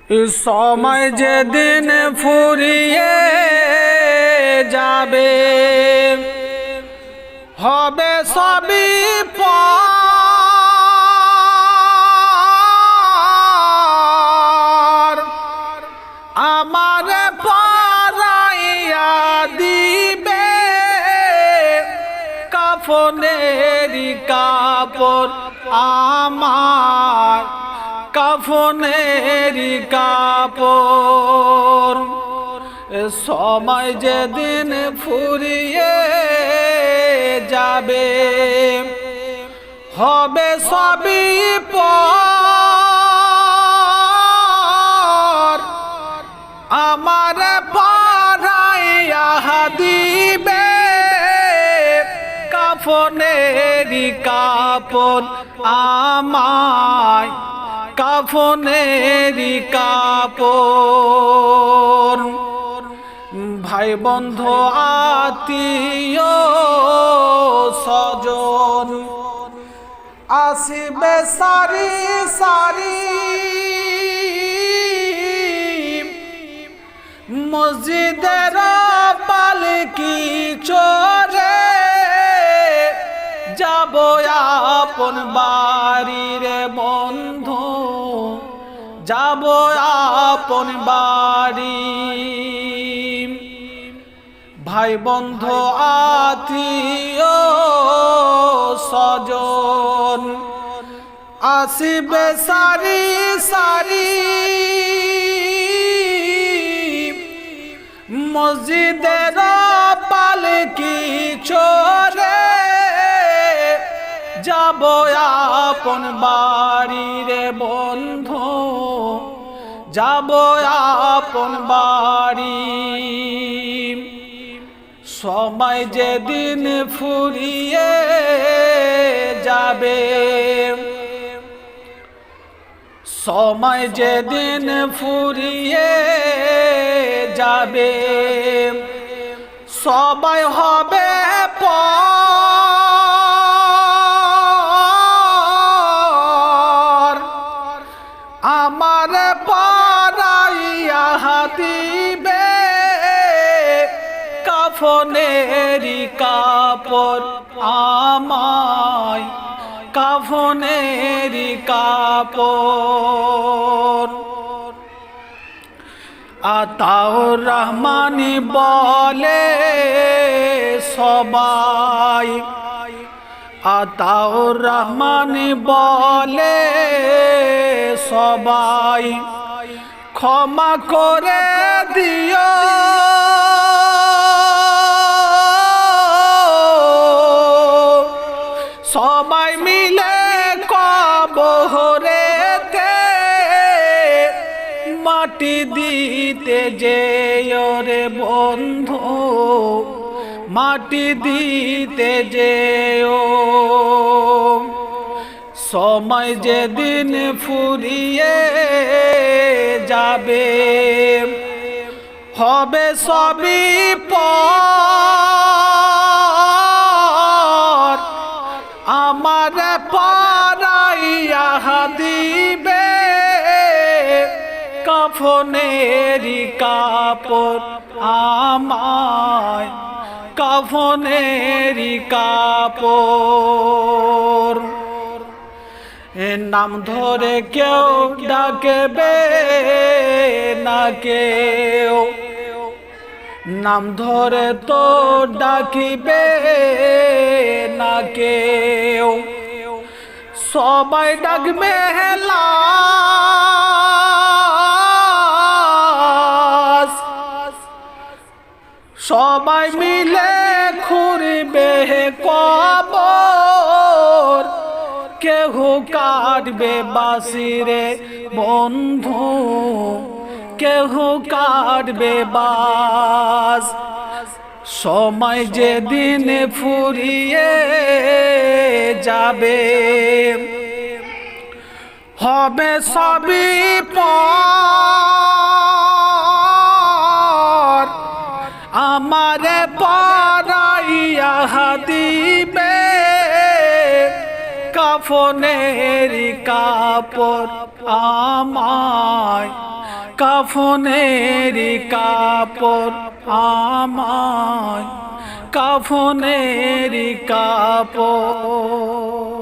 সময় যেদিন ফুরিয়ে যাবে হবে সবই পর আমার পরাইয়া দিবে কাফনেরি কাপড় আমার কাফনেরি কাপড় সময় যেদিন ফুরিয়ে যাবে হবে সবই পর আমার পরাইয়া দিবে কাফনেরি কাপড় আমায় কাফনেরি কাপড় ভাই বন্ধু আত্মীয় স্বজন আসিবে সারি সারি মসজিদের পালকি চড়ে যাব আপন বাড়ি রে বন্ধু যাব আপন বাড়ি ভাই বন্ধু আত্মীয় স্বজন আসিবে সারি সারি মসজিদের পালকি চড়ে যাব আপন বাড়ি রে বন্ধু যাব আপন বাড়ি সময় যেদিন ফুরিয়ে যাবে সময় যেদিন ফুরিয়ে যাবে সবাই হবে পর আমার পরাইয়া দিবে কাফনেরি কাপড় আমায় কাফনেরি কাপড় আতাউর রহমানি বলে সবাই আতাউর রহমানি বলে সবাই ক্ষমা করে দিও সবাই মিলে কবরেতে মাটি দিতে যেও রে বন্ধু মাটি দিতে যেও সময় যেদিন ফুরিয়ে যাবে হবে সবই পর আমার পরাইয়া দিবে কাফনেরি কাপড় আমায় কাফনেরি কাপড় নাম ধরে কেউ ডাকবে না কেউ নাম ধরে তো ডাকিবে না কেউ সবাই ডাকবে লাশ সবাই মিলে খুঁড়বে কবর কেহ কাটবে বাঁশিরে বন্ধু কেহ কাটবে বাঁশ সময় যেদিন ফুরিয়ে যাবে হবে সবই পর আমার পরাইয়া দিবে কাফনেরি কাপড় আমায় কাফনের কাপড় আমায়, কাফনের কাপড়।